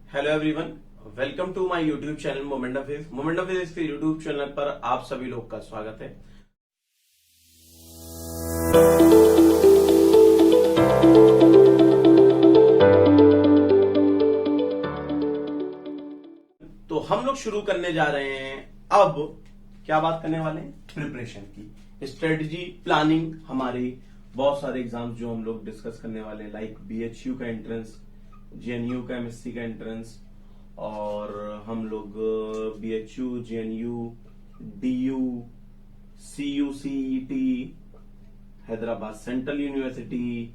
Hello everyone, welcome to my YouTube channel moment of phase. Moment of phase के YouTube channel पर आप सभी लोग का स्वागत है। तो हम लोग शुरू करने जा रहे हैं। अब क्या बात करने वाले हैं? प्रिपरेशन की स्ट्रेटजी, प्लानिंग। हमारी बहुत सारे एग्जाम्स जो हम लोग डिस्कस करने वाले हैं, लाइक बीएचयू का एंट्रेंस, जेएनयू का, एमएससी का एंट्रेंस, और हम लोग BHU, JNU, DU, CU, CET, Hyderabad central university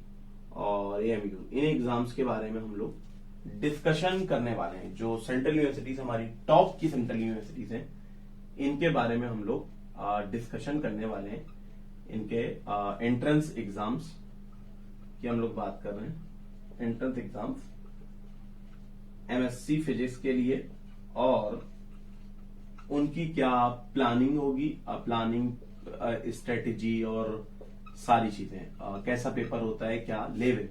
और एएमयू, इन एग्जाम्स के बारे में हम लोग डिस्कशन करने वाले हैं। जो सेंट्रल यूनिवर्सिटीज, हमारी टॉप की सेंट्रल यूनिवर्सिटीज हैं, इनके बारे में हम लोग डिस्कशन करने वाले हैं। इनके एंट्रेंस एग्जाम्स की हम लोग बात कर रहे हैं। एंट्रेंस एग्जाम्स एमएससी फिजिक्स के लिए, और उनकी क्या प्लानिंग होगी, प्लानिंग स्ट्रेटेजी और सारी चीजें, कैसा पेपर होता है, क्या लेवल।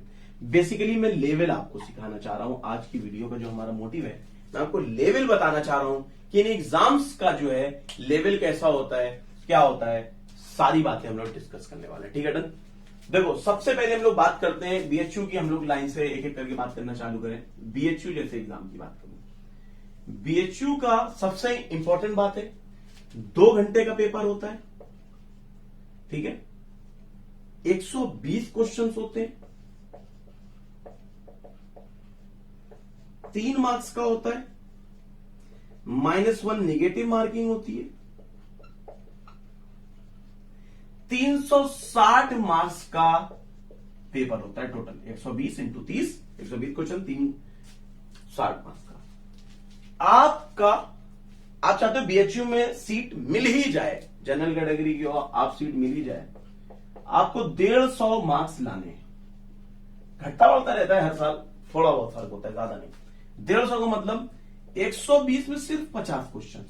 बेसिकली मैं लेवल आपको सिखाना चाह रहा हूं। आज की वीडियो का जो हमारा मोटिव है, मैं आपको लेवल बताना चाह रहा हूं कि इन एग्जाम्स का जो है लेवल कैसा होता है, क्या होता है, सारी बातें हम लोग डिस्कस करने वाले हैं। ठीक है, डन। देखो, सबसे पहले हम लोग बात करते हैं बीएचयू की। हम लोग लाइन से एक एक करके बात करना चालू करें। बीएचयू जैसे एग्जाम की बात करूं, बीएचयू का सबसे इंपॉर्टेंट बात है 2 घंटे का पेपर होता है। ठीक है, 120 क्वेश्चंस होते हैं, 3 मार्क्स का होता है, -1 नेगेटिव मार्किंग होती है, 360 मार्क्स का पेपर होता है टोटल। 120 इंटू 30, 120 क्वेश्चन, 360 मार्क्स का। आप चाहते हो बीएचयू में सीट मिल ही जाए, जनरल कैटेगरी की हो, आप सीट मिल ही जाए, आपको 150 मार्क्स लाने हैं। घटता बढ़ता रहता है हर साल, थोड़ा बहुत फर्क होता है, ज्यादा नहीं। 150 का मतलब 120 में सिर्फ 50 क्वेश्चन।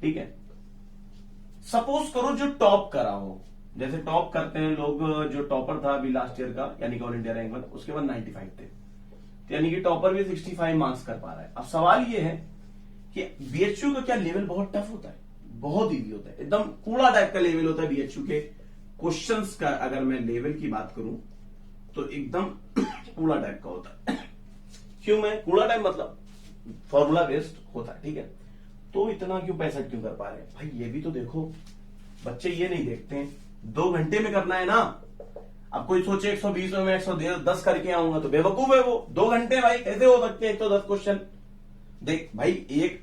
ठीक है, सपोज करो जो टॉप करा हो, जैसे टॉप करते हैं लोग, जो टॉपर था अभी लास्ट ईयर का, यानी कि ऑल इंडिया रैंक 1, उसके बाद 95 थे, तो यानी कि टॉपर भी 65 मार्क्स कर पा रहा है। अब सवाल ये है कि बीएचयू का क्या लेवल बहुत टफ होता है, बहुत इजी होता है, एकदम कूड़ा टाइप का लेवल होता है बीएचयू के क्वेश्चंस का। अगर मैं लेवल की बात करूं तो एकदम कूड़ा टाइप का होता है। क्यों मैं कूड़ा टाइप, मतलब फॉर्मूला बेस्ड होता है। ठीक है, तो इतना क्यों पैसा क्यों कर पा रहे हैं भाई? ये भी तो देखो, बच्चे ये नहीं देखते हैं 2 घंटे में करना है ना। अब कोई सोचे 120 में मैं 110 करके आऊंगा, तो बेवकूफ है वो। 2 घंटे भाई कैसे हो सकते हैं 110 क्वेश्चन? देख भाई,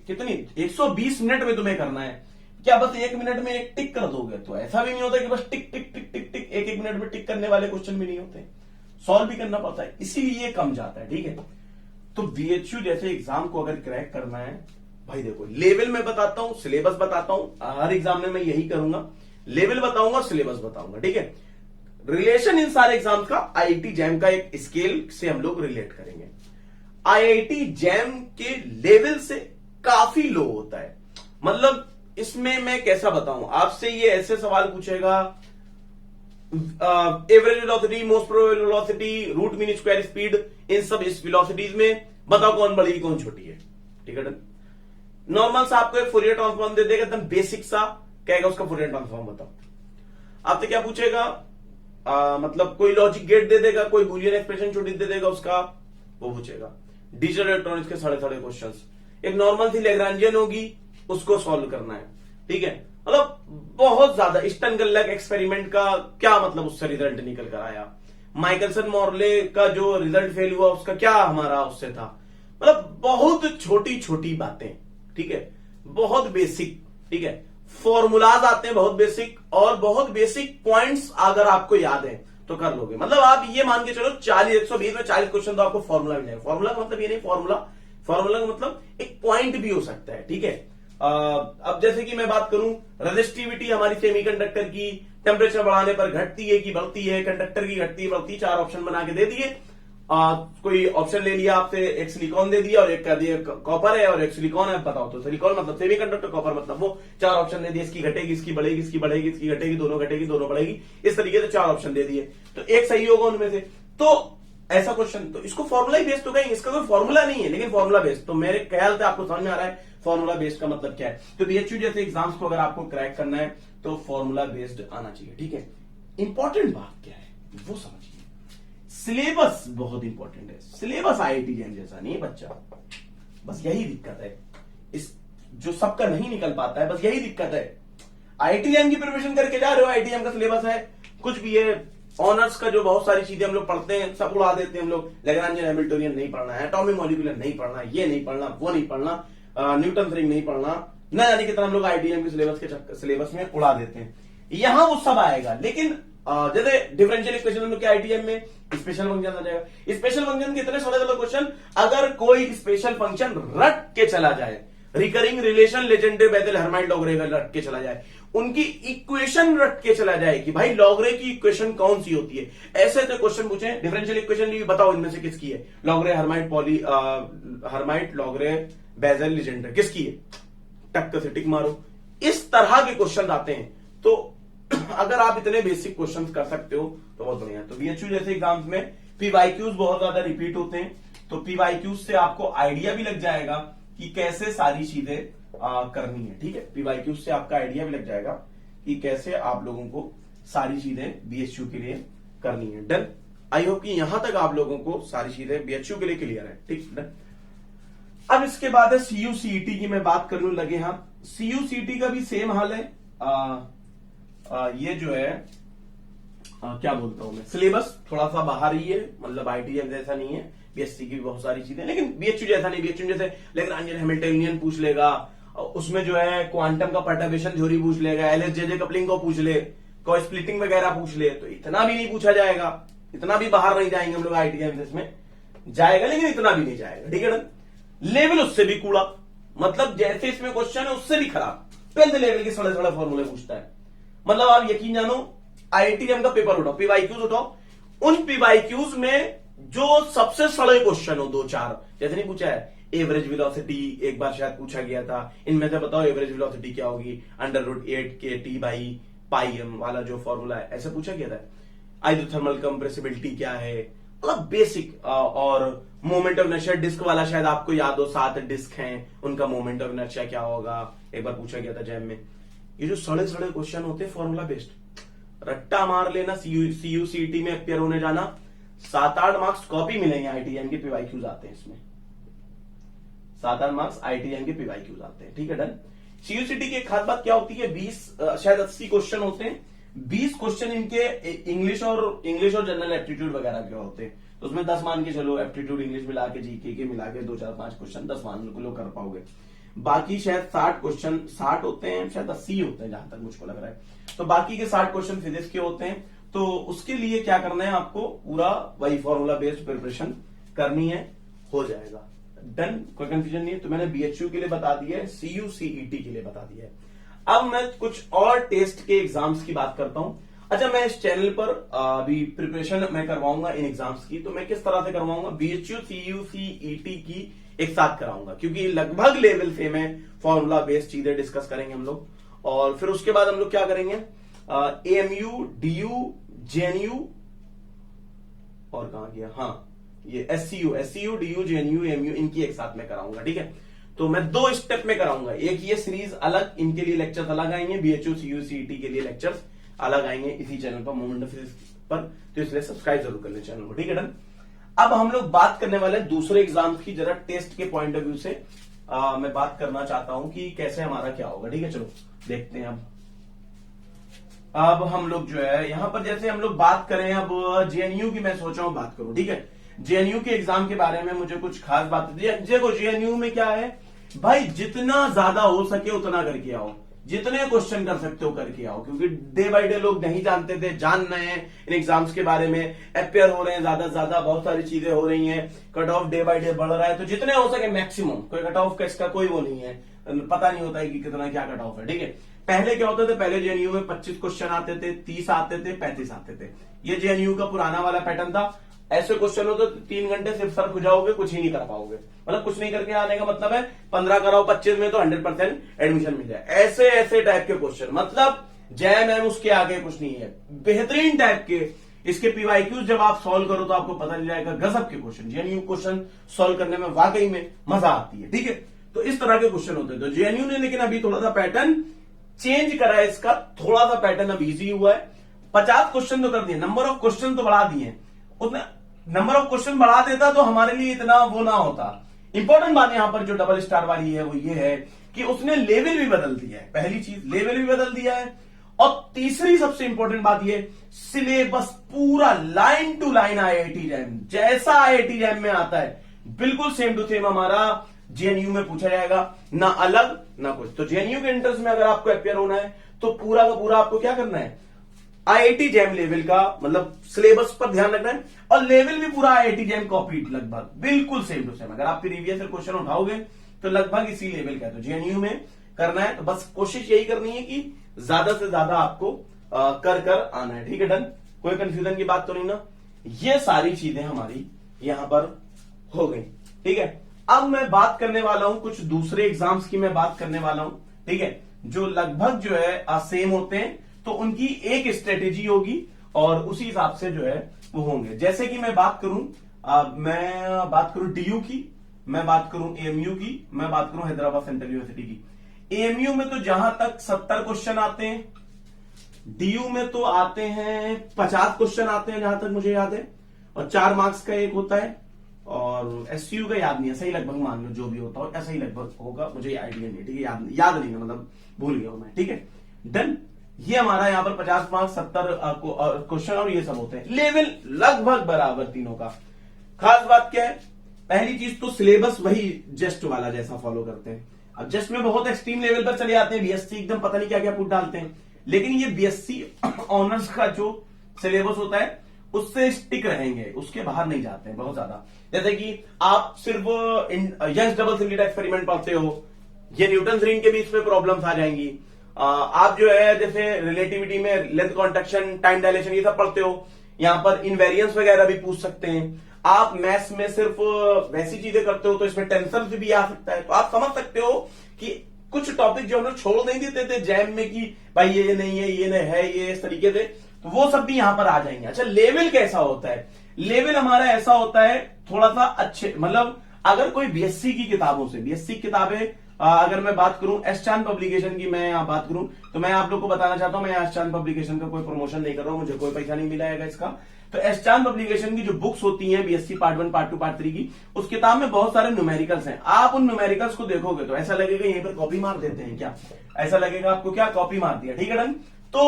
कितनी 120 मिनट में तुम्हें करना है, क्या बस 1 मिनट में एक टिक कर दोगे? तो ऐसा भी नहीं होता कि बस टिक टिक टिक टिक टिक, 1 मिनट में टिक करने वाले क्वेश्चन भी नहीं होते, सॉल्व भी करना पड़ता है, इसीलिए कम जाता है। ठीक है, तो बीएचयू जैसे एग्जाम को अगर क्रैक करना है भाई, देखो लेवल में बताता हूं, सिलेबस बताता हूं। हर एग्जाम में मैं यही करूंगा, लेवल बताऊंगा, सिलेबस बताऊंगा। ठीक है, रिलेशन इन सारे एग्जाम का आईआईटी जैम का एक स्केल से हम लोग रिलेट करेंगे। आईआईटी जैम के लेवल से काफी लो होता है। मतलब इसमें मैं कैसा बताऊं आपसे, ये ऐसे सवाल पूछेगा, average velocity, most probable velocity, root mean square speed, इन सब इस वेलोसिटीज में बताओ कौन बड़ी कौन छोटी है। ठीक है, नॉर्मल सा आपको एक फूरियर ट्रांसफॉर्म दे देगा, एकदम बेसिक सा, कहेगा उसका फूरियर ट्रांसफॉर्म बताओ। आपसे क्या पूछेगा, मतलब कोई लॉजिक गेट दे देगा, कोई बूलियन एक्सप्रेशन छोटी दे देगा, उसका वो पूछेगा। डिजिटल इलेक्ट्रॉनिक्स के साढ़े क्वेश्चंस, एक नॉर्मल सी लैग्रांजियन होगी, उसको सॉल्व करना है। ठीक है, मतलब बहुत ज्यादा। स्टर्नगरलैक एक्सपेरिमेंट का क्या मतलब, उससे रिजल्ट निकल कर आया। माइकलसन मॉर्ले का जो रिजल्ट फेल हुआ, उसका क्या हमारा उससे था। मतलब बहुत छोटी छोटी बातें। ठीक है, बहुत बेसिक। ठीक है, फॉर्मूलाज आते हैं बहुत बेसिक, और बहुत बेसिक पॉइंट्स अगर आपको याद है तो कर लोगे। मतलब आप ये मान के चलो 120 में 40 क्वेश्चन तो आपको फॉर्मूला मिलेगा। फॉर्मूला का मतलब ये नहीं, फॉर्मूला का मतलब एक पॉइंट भी हो सकता है। ठीक है, अब जैसे कि मैं बात करूं, रेजिस्टिविटी हमारी सेमीकंडक्टर की टेम्परेचर बढ़ाने पर घटती है कि बढ़ती है, कंडक्टर की घटती है बढ़ती, 4 ऑप्शन बना के दे दिए। कोई ऑप्शन ले लिया आपसे, एक सिलिकॉन दे दिया और एक कह दिया कॉपर है और एक सिलिकॉन है, बताओ तो सिलिकॉन मतलब सेमीकंडक्टर, कॉपर मतलब वो। 4 ऑप्शन दे दिए, इसकी घटेगी, इसकी बढ़ेगी, इसकी बढ़ेगी, इसकी घटेगी, दोनों बढ़ेगी, इस तरीके से 4 ऑप्शन दे दिए, तो एक सही होगा उनमें से। तो ऐसा क्वेश्चन, तो इसको फॉर्मूला ही बेस्ड तो कहेंगे, इसका कोई फॉर्मूला नहीं है लेकिन फॉर्मूला बेस्ड। तो मेरे ख्याल से आपको समझ में आ रहा है फॉर्मूला बेस्ड का मतलब क्या है। तो बीएचयू जैसे एग्जाम्स को अगर आपको क्रैक करना है तो फॉर्मूला बेस्ड आना चाहिए, ठीक है। इंपॉर्टेंट बात क्या है वो समझिए, सिलेबस बहुत इंपॉर्टेंट है। सिलेबस आईआईटी जैम जैसा नहीं है बच्चा, बस यही दिक्कत है, इस जो सबका नहीं निकल पाता है, बस यही दिक्कत है। आईआईटी जैम की प्रिपरेशन करके जा रहे हो, आईआईटी जैम का सिलेबस है कुछ भी है, ऑनर्स का जो बहुत सारी चीजें हम लोग पढ़ते हैं सब उड़ा देते हैं हम लोग। लैग्रांज हैमिल्टोनियन नहीं पढ़ना है, एटॉमिक मॉलिक्यूलर नहीं पढ़ना, ये नहीं पढ़ना, वो नहीं पढ़ना, न्यूटन रिंग नहीं पढ़ना, न जाने कितना हम लोग आईआईटी के सिलेबस में उड़ा देते हैं। यहां वो सब आएगा, लेकिन जैसे डिफरेंशियल इक्वेशन हम लोग के आईआईटीएम में स्पेशल फंक्शन आ जाएगा। स्पेशल फंक्शन के इतने सारे क्वेश्चन, अगर कोई स्पेशल फंक्शन रट के चला जाए, रिकरिंग रिलेशन लेजेंडरी बेदल हर्माइट लॉगरे रट के चला जाए, उनकी इक्वेशन रट के चला जाए कि भाई लॉगरे की इक्वेशन कौन सी होती है, ऐसे ऐसे क्वेश्चन पूछे। डिफरेंशियल इक्वेशन भी बताओ इनमें से किसकी है, लॉगरे हर्माइट हर्माइट लॉगरे बेजल लेजेंडर किसकी है, टक्कर से टिक मारो। इस तरह के क्वेश्चन आते हैं। तो अगर आप इतने बेसिक क्वेश्चंस कर सकते हो तो बहुत बढ़िया है। तो बीएचयू जैसे एग्जाम्स में पीवाईक्यूज बहुत ज्यादा रिपीट होते हैं, तो पीवाईक्यूज से आपको आइडिया भी लग जाएगा कि कैसे सारी चीजें करनी है, ठीक है। पीवाईक्यूज से आपका आइडिया भी लग जाएगा कि कैसे आप लोगों को सारी चीजें बीएचयू के लिए करनी है। डन, आई होप कि यहां तक आप लोगों को सारी चीजें बीएचयू के लिए क्लियर है, ठीक डन। अब इसके बाद है सीयूसीईटी की मैं बात करने लगे। हाँ, सीयूसीईटी का भी सेम हाल है। ये जो है क्या बोलता हूं मैं, सिलेबस थोड़ा सा बाहर ही है, मतलब आईआईटी जैसा नहीं है, बीएससी की भी बहुत सारी चीजें, लेकिन बीएचयू जैसा नहीं। बीएचयू जैसे लैग्रांज हैमिल्टोनियन पूछ लेगा, उसमें जो है क्वांटम का परटर्बेशन थ्योरी पूछ लेगा, एलएसजेजे कपलिंग को पूछ ले, को स्प्लिटिंग वगैरह पूछ ले, तो इतना भी नहीं पूछा जाएगा, इतना भी बाहर नहीं जाएंगे हम लोग आईआईटी में, जाएगा लेकिन इतना भी नहीं जाएगा, ठीक है। लेवल उससे भी कूड़ा, मतलब जैसे इसमें क्वेश्चन है उससे भी खराब, 12th लेवल के सड़े सड़े फॉर्मूले पूछता है। मतलब आप यकीन जानो, आईआईटीएम का पेपर उठाओ, पीवाईक्यूज उठाओ, उन पीवाईक्यूज में जो सबसे सड़े क्वेश्चन हो, 2-4 जैसे नहीं पूछा है एवरेज वेलोसिटी, एक बार शायद पूछा गया था, इनमें से बताओ एवरेज वेलोसिटी क्या होगी, √8kT/πm वाला जो फॉर्मूला है, ऐसे पूछा गया था। आइसोथर्मल कंप्रेसिबिलिटी क्या है, मतलब बेसिक, और मोमेंट ऑफ इनर्शिया डिस्क वाला शायद आपको याद हो, 7 डिस्क हैं, उनका मोमेंट ऑफ इनर्शिया क्या होगा, एक बार पूछा गया था जैम में। ये जो सड़े सड़े क्वेश्चन होते हैं फॉर्मूला बेस्ड, रट्टा मार लेना, सीयूसीईटी में अपियर होने जाना, 7-8 मार्क्स कॉपी मिलेंगे, आईआईटीएम के पीवाईक्यूज आते हैं इसमें, 7-8 मार्क्स आईआईटीएम के पीवाईक्यूज आते हैं, ठीक है डन। सीयूसीईटी की एक खास बात क्या होती है, 20 शायद 80 क्वेश्चन होते हैं, 20 क्वेश्चन इनके इंग्लिश और जनरल एप्टीट्यूड वगैरह के होते हैं, तो उसमें 10 मान के चलो, एप्टीट्यूड इंग्लिश मिला के जीके के मिला के 2-4-5 क्वेश्चन 10 मान लो कर पाओगे। बाकी शायद 60 क्वेश्चन, 60 होते हैं, शायद 80 होते हैं जहां तक मुझको लग रहा है, तो बाकी के 60 क्वेश्चन फिजिक्स के होते हैं। तो उसके लिए क्या करना है, आपको पूरा वही फॉर्मूला बेस्ड प्रिपरेशन करनी है, हो जाएगा डन, कोई कंफ्यूजन नहीं है। तो मैंने बीएचयू के लिए बता दिया है, सीयूसीईटी के लिए बता दिया है। अब मैं कुछ और टेस्ट के एग्जाम्स की बात करता हूं। अच्छा, मैं इस चैनल पर अभी प्रिपरेशन मैं करवाऊंगा इन एग्जाम्स की, तो मैं किस तरह से करवाऊंगा, बीएचयू सीयूसीईटी की एक साथ कराऊंगा, क्योंकि लगभग लेवल सेम है, फॉर्मूला बेस्ड चीजें डिस्कस करेंगे हम लोग। और फिर उसके बाद हम लोग क्या करेंगे, एएमयू, डीयू, जेएनयू और कहां गया, हाँ ये एससीयू, डीयू, जेएनयू, एएमयू, इनकी एक साथ में कराऊंगा, ठीक है। तो मैं 2 स्टेप में कराऊंगा, एक ये सीरीज अलग, इनके लिए लेक्चर्स अलग आएंगे, बीएचयू सीयूसीईटी के लिए लेक्चर्स अलग आएंगे इसी चैनल पर, मोमेंट ऑफ फिजिक्स पर, तो इसलिए सब्सक्राइब जरूर कर ले चैनल को, ठीक है डन। अब हम लोग बात करने वाले दूसरे एग्जाम्स की, जरा टेस्ट के पॉइंट ऑफ व्यू से मैं बात करना चाहता हूं कि कैसे हमारा क्या होगा, ठीक है। चलो देखते हैं। अब हम लोग जो है यहां पर, जैसे हम लोग बात करें, अब जेएनयू की मैं सोच रहा हूं बात करूं, ठीक है। जेएनयू के एग्जाम के बारे में मुझे कुछ खास बात, देखो जेएनयू में क्या है भाई, जितना ज्यादा हो सके उतना करके आओ, जितने क्वेश्चन कर सकते हो करके आओ, क्योंकि डे बाय डे लोग नहीं जानते थे, जान रहे हैं इन एग्जाम्स के बारे में, अपेयर हो रहे हैं ज्यादा से ज्यादा, बहुत सारी चीजें हो रही हैं, cut off day by day बढ़ रहा है, तो जितने हो सके मैक्सिमम, कोई कट ऑफ का इसका कोई वो नहीं है, पता नहीं होता है कि कितना क्या कट ऑफ है, ठीक है। पहले क्या होता था, पहले जेएनयू में 25 क्वेश्चन आते थे, 30 आते थे, 35 आते थे, ये जेएनयू का पुराना वाला पैटर्न था। ऐसे क्वेश्चन हो तो 3 घंटे सिर्फ सर खुजाओगे, कुछ ही नहीं कर पाओगे, मतलब कुछ नहीं करके आने का मतलब है 15 कराओ 25 में तो 100% एडमिशन मिल जाए, ऐसे ऐसे टाइप के क्वेश्चन, मतलब जैम एम उसके आगे कुछ नहीं है, बेहतरीन टाइप के, इसके पीवाईक्यूज जब आप सॉल्व करो तो आपको पता चल जाएगा गजब के क्वेश्चन, जेएनयू क्वेश्चन सॉल्व करने में वाकई में मजा आती है। ठीक है, तो इस तरह के क्वेश्चन होते हैं। तो जेएनयू ने लेकिन अभी थोड़ा सा पैटर्न चेंज करा है, इसका थोड़ा सा पैटर्न अब इजी हुआ है। 50 क्वेश्चन तो कर दिए, नंबर ऑफ क्वेश्चन तो बढ़ा दिए, उतना नंबर ऑफ क्वेश्चन बढ़ा देता तो हमारे लिए इतना वो ना होता। इंपॉर्टेंट बात यहां पर जो डबल स्टार वाली है वो ये है कि उसने लेवल भी बदल दिया है। पहली चीज लेवल भी बदल दिया है, और तीसरी सबसे इंपॉर्टेंट बात ये सिलेबस पूरा line to line IIT JAM जैसा आईआईटी जैम में आता है बिल्कुल सेम टू सेम हमारा जेएनयू में पूछा जाएगा, ना अलग ना कुछ। तो जेएनयू के एंट्रेंस में अगर आपको अपियर होना है तो पूरा का पूरा आपको क्या करना है, आईआईटी जैम लेवल का मतलब सिलेबस पर ध्यान रखना है, और लेवल भी पूरा आईआईटी जैम कॉपी लगभग बिल्कुल सेम टू सेम। अगर आप प्रीवियस क्वेश्चन उठाओगे तो लगभग इसी लेवल का है। तो जेएनयू में करना है तो बस कोशिश यही करनी है कि ज्यादा से ज्यादा आपको कर आना है। ठीक है, डन, कोई कंफ्यूजन की बात तो नहीं ना। ये सारी चीजें हमारी यहां पर हो गई। ठीक है, अब मैं बात करने वाला हूं कुछ दूसरे एग्जाम्स की मैं बात करने वाला हूं। ठीक है, जो लगभग जो है सेम होते हैं, तो उनकी एक स्ट्रेटेजी होगी और उसी हिसाब से जो है वो होंगे। जैसे कि मैं बात करूं डीयू की, मैं बात करूं एएमयू की, मैं बात करूं हैदराबाद सेंट्रल यूनिवर्सिटी की। एएमयू में तो जहां तक 70 क्वेश्चन आते हैं, डीयू में तो आते हैं 50 क्वेश्चन आते हैं जहां तक मुझे याद है, और 4 मार्क्स का एक होता है, और एसयू का याद नहीं है, सही लगभग मान लो जो भी होता हो ऐसा ही लगभग होगा, मुझे आइडिया नहीं। ठीक है, याद नहीं है, मतलब भूल गया हूं मैं। ठीक है, डन, ये हमारा यहाँ पर 50 मार्क्स 70 क्वेश्चन और ये सब होते हैं। लेवल लगभग बराबर तीनों का। खास बात क्या है, पहली चीज तो सिलेबस वही जस्ट वाला जैसा फॉलो करते हैं। अब जस्ट में बहुत एक्सट्रीम लेवल पर चले जाते हैं, बीएससी एकदम पता नहीं क्या क्या पुट डालते हैं, लेकिन ये बीएससी ऑनर्स का जो सिलेबस होता है उससे स्टिक रहेंगे, उसके बाहर नहीं जाते हैं बहुत ज्यादा। जैसे कि आप सिर्फ यंग्स डबल स्लिट एक्सपेरिमेंट पढ़ते हो, ये न्यूटन रिंग के भी इसमें प्रॉब्लम्स आ जाएंगी। आप जो है जैसे रिलेटिविटी में लेंथ कॉन्ट्रैक्शन, टाइम डायलेशन ये सब पढ़ते हो, यहां पर इनवेरियंस वगैरह भी पूछ सकते हैं। आप मैथ्स में सिर्फ वैसी चीजें करते हो तो इसमें टेंसर्स भी आ सकता है। तो आप समझ सकते हो कि कुछ टॉपिक जो हम लोग छोड़ नहीं देते थे जैम में कि भाई ये नहीं है, ये नहीं है, ये इस तरीके से, तो वो सब भी यहां पर आ जाएंगे। अच्छा, लेवल कैसा होता है? लेवल हमारा ऐसा होता है थोड़ा सा अच्छे, मतलब अगर कोई बीएससी की किताबों से, बीएससी किताबें अगर मैं बात करूं एस चांद पब्लिकेशन की, मैं यहां बात करूं तो मैं आप लोग को बताना चाहता हूं, मैं एस चांद पब्लिकेशन का कोई प्रमोशन नहीं कर रहा हूं, मुझे कोई पैसा नहीं मिलाएगा इसका। तो एस चांद पब्लिकेशन की जो बुक्स होती हैं बीएससी पार्ट 1, पार्ट 2, पार्ट 3 की, उस किताब में बहुत सारे न्यूमेरिकल्स हैं। आप उन न्यूमेरिकल्स को देखोगे तो ऐसा लगेगा यहीं पर कॉपी मार देते हैं क्या, ऐसा लगेगा आपको क्या कॉपी मार दिया। ठीक है, डन। तो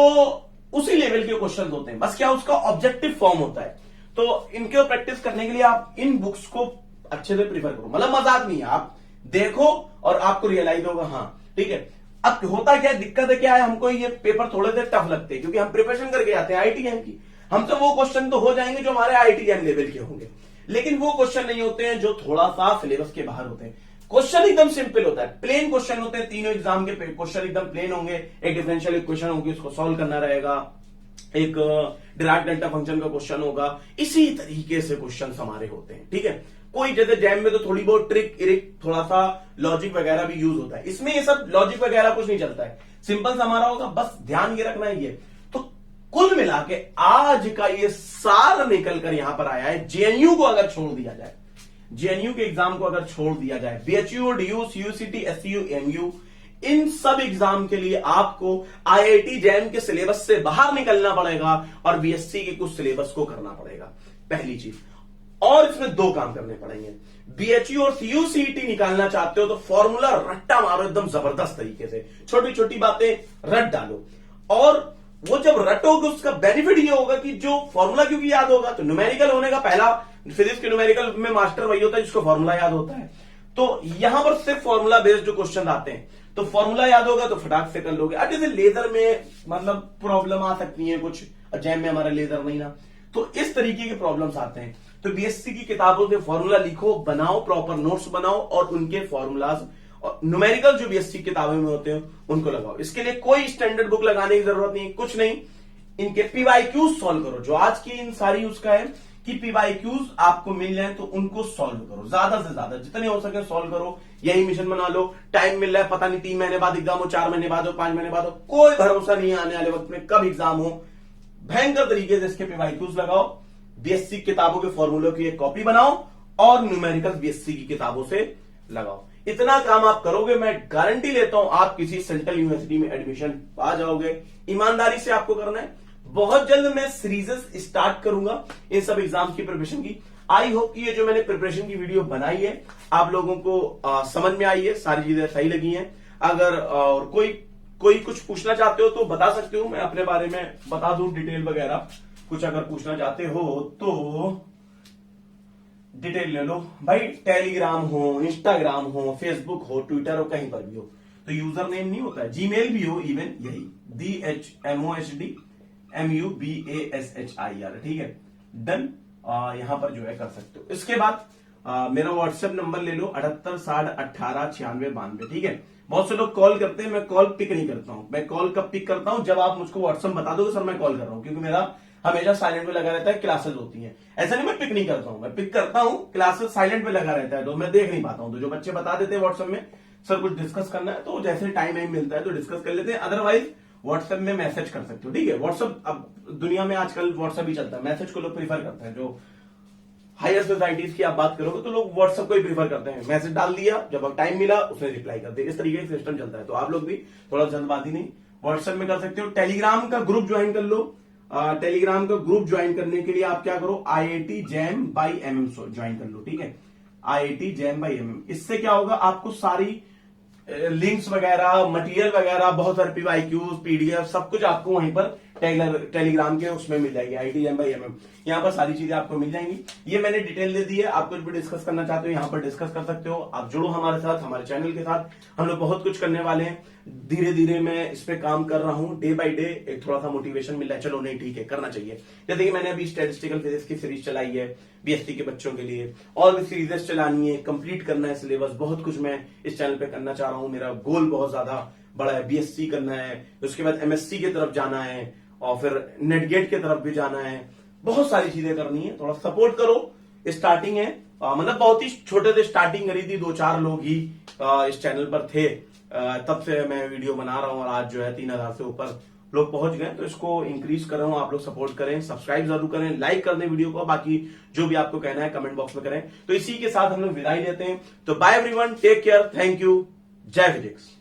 उसी लेवल के क्वेश्चन होते हैं, बस क्या उसका ऑब्जेक्टिव फॉर्म होता है। तो इनके प्रैक्टिस करने के लिए आप इन बुक्स को अच्छे से प्रीफर करो, मतलब मजाक नहीं है, आप देखो और आपको रियलाइज होगा हाँ ठीक है। अब होता क्या है, दिक्कत है क्या है, हमको ये पेपर थोड़े से टफ लगते हैं क्योंकि हम प्रिपरेशन करके आते हैं आईआईटी जैम की। हमसे वो क्वेश्चन तो हो जाएंगे जो हमारे आईआईटी जैम लेवल के होंगे, लेकिन वो क्वेश्चन नहीं होते हैं जो थोड़ा सा सिलेबस के बाहर होते हैं। क्वेश्चन एकदम सिंपल होता है, प्लेन क्वेश्चन होते हैं, तीनों एग्जाम के क्वेश्चन एकदम प्लेन होंगे। एक डिफरेंशियल इक्वेशन होगी, उसको सॉल्व करना रहेगा, एक डिराक डेल्टा फंक्शन का क्वेश्चन होगा, इसी तरीके से क्वेश्चन हमारे होते हैं। ठीक है, कोई जैसे जैम में तो थोड़ी बहुत ट्रिक इरिक थोड़ा सा लॉजिक वगैरह भी यूज होता है, इसमें ये सब लॉजिक वगैरह कुछ नहीं चलता है, सिंपल हमारा होगा, बस ध्यान ये रखना है। ये तो कुल मिला के आज का ये सार निकल कर यहां पर आया है। जेएनयू को अगर छोड़ दिया जाए, जेएनयू के एग्जाम को अगर छोड़ दिया जाए, बीएचयू, डीयू, सीयूसीटी, एसयू, एमयू, इन सब एग्जाम के लिए आपको आईआईटी जैम के सिलेबस से बाहर निकलना पड़ेगा और बीएससी के कुछ सिलेबस को करना पड़ेगा, पहली चीज। और इसमें दो काम करने पड़ेंगे, बीएचयू और सीयूसीटी निकालना चाहते हो तो फॉर्मूला रट्टा मारो एकदम जबरदस्त तरीके से, छोटी छोटी बातें रट डालो, और वो जब रटोगे उसका बेनिफिट ये होगा कि जो फॉर्मूला क्योंकि याद होगा, तो न्यूमेरिकल होने का पहला, फिजिक्स के न्यूमेरिकल में मास्टर वही होता है जिसको फॉर्मूला याद होता है। तो यहां पर सिर्फ फॉर्मूला बेस्ड जो क्वेश्चन आते हैं, तो फॉर्मूला याद होगा तो फटाक से कर लोगे। अब जैसे लेजर में मतलब प्रॉब्लम आ सकती है कुछ, जैम में हमारा लेजर नहीं ना, तो इस तरीके के प्रॉब्लम्स आते हैं। तो बीएससी की किताबों से फॉर्मूला लिखो, बनाओ, प्रॉपर नोट्स बनाओ और उनके फॉर्मूलाज और न्यूमेरिकल जो बीएससी किताबों में होते हैं उनको लगाओ। इसके लिए कोई स्टैंडर्ड बुक लगाने की जरूरत नहीं, कुछ नहीं, इनके पीवाईक्यूज सॉल्व करो। जो आज की इन सारी उसका है कि पीवाईक्यूज आपको मिल जाए तो उनको सॉल्व करो, ज्यादा से ज्यादा जितने हो सके सॉल्व करो। यही मिशन बना लो, टाइम मिल रहा है, पता नहीं 3 महीने बाद एग्जाम हो, 4 महीने बाद हो, 5 महीने बाद हो, कोई भरोसा नहीं है आने वाले वक्त में कब एग्जाम हो। भयंकर तरीके से इसके पीवाईक्यूज लगाओ, बीएससी किताबों के फॉर्मूलों की एक कॉपी बनाओ और न्यूमेरिकल बीएससी की किताबों से लगाओ। इतना काम आप करोगे, मैं गारंटी लेता हूं आप किसी सेंट्रल यूनिवर्सिटी में एडमिशन पा जाओगे। ईमानदारी से आपको करना है। बहुत जल्द मैं सीरीजेस स्टार्ट करूंगा इन सब एग्जाम की प्रिपरेशन की। आई होप कि ये जो मैंने प्रिपरेशन की वीडियो बनाई है आप लोगों को समझ में आई है, सारी चीजें सही लगी हैं। अगर कोई कुछ पूछना चाहते हो तो बता सकते हो, मैं अपने बारे में बता दूं डिटेल वगैरह। कुछ अगर पूछना चाहते हो तो डिटेल ले लो भाई। टेलीग्राम हो, इंस्टाग्राम हो, फेसबुक हो, ट्विटर हो, कहीं पर भी हो तो यूजर नेम नहीं होता है, जीमेल भी हो इवन, यही DHMOSDMUBASHIR, ठीक है। डन, यहां पर जो है कर सकते हो। इसके बाद मेरा व्हाट्सएप नंबर ले लो 7860189692, ठीक है। बहुत से लोग कॉल करते हैं, मैं कॉल पिक नहीं करता हूं। मैं कॉल कब पिक करता हूं, जब आप मुझको व्हाट्सएप बता दोगे सर मैं कॉल कर रहा हूं, क्योंकि मेरा हमेशा साइलेंट पे लगा रहता है, क्लासेस होती हैं। ऐसा नहीं मैं पिक नहीं करता हूं, मैं पिक करता हूं, क्लासेस साइलेंट पे लगा रहता है तो मैं देख नहीं पाता हूं। तो जो बच्चे बता देते हैं व्हाट्सएप में सर कुछ डिस्कस करना है, तो जैसे टाइम मिलता है तो डिस्कस कर लेते हैं। अदरवाइज व्हाट्सएप में मैसेज कर सकते हो, ठीक है। व्हाट्सएप अब दुनिया में आजकल व्हाट्सएप ही चलता है, मैसेज को लोग प्रीफर करते हैं। जो हायर सोसाइटीज की आप बात करोगे तो लोग व्हाट्सएप को ही प्रीफर करते हैं। मैसेज डाल दिया, जब टाइम मिला उसने रिप्लाई कर दिया, इस तरीके से सिस्टम चलता है। तो आप लोग भी थोड़ा जल्दबाजी नहीं, व्हाट्सएप में कर सकते हो। टेलीग्राम का ग्रुप ज्वाइन कर लो। टेलीग्राम का ग्रुप ज्वाइन करने के लिए आप क्या करो, IIT JAM by MM join कर लो, ठीक है। IIT JAM by MM, इससे क्या होगा, आपको सारी लिंक्स वगैरह, मटेरियल वगैरह, बहुत सारे PYQs, PDF सब कुछ आपको वहीं पर टेलीग्राम के उसमें मिल जाएगी। IIT JAM by MM, यहाँ पर सारी चीजें आपको मिल जाएंगी। ये मैंने डिटेल दे दी है। आप कुछ भी डिस्कस करना चाहते हो यहाँ पर डिस्कस कर सकते हो। आप जुड़ो हमारे साथ, हमारे चैनल के साथ। हम लोग बहुत कुछ करने वाले हैं। धीरे धीरे मैं इस पे काम कर रहा हूँ, डे बाय डे। एक थोड़ा सा मोटिवेशन मिल रहा है, चलो नहीं ठीक है करना चाहिए। जैसे कि मैंने अभी स्टैटिस्टिकल फिजिक्स की सीरीज चलाई है BSc के बच्चों के लिए, और भी सीरीजेस चलानी है, कंप्लीट करना है सिलेबस। बहुत कुछ मैं इस चैनल पे करना चाह रहा हूँ। मेरा गोल बहुत ज्यादा बड़ा है, BSc करना है, उसके बाद MSc की तरफ जाना है, और फिर नेटगेट की तरफ भी जाना है। बहुत सारी चीजें करनी है, थोड़ा सपोर्ट करो। स्टार्टिंग है, मतलब बहुत ही छोटे से स्टार्टिंग करी थी, 2-4 लोग ही इस चैनल पर थे। तब से मैं वीडियो बना रहा हूं और आज जो है 3000 से ऊपर लोग पहुंच गए। तो इसको इंक्रीज कर रहा हूं, आप लोग सपोर्ट करें, सब्सक्राइब जरूर करें, लाइक कर दें वीडियो को। बाकी जो भी आपको कहना है कमेंट बॉक्स में करें। तो इसी के साथ हम लोग विदाई लेते हैं। तो bye everyone, take care, thank you, जय फिजिक्स।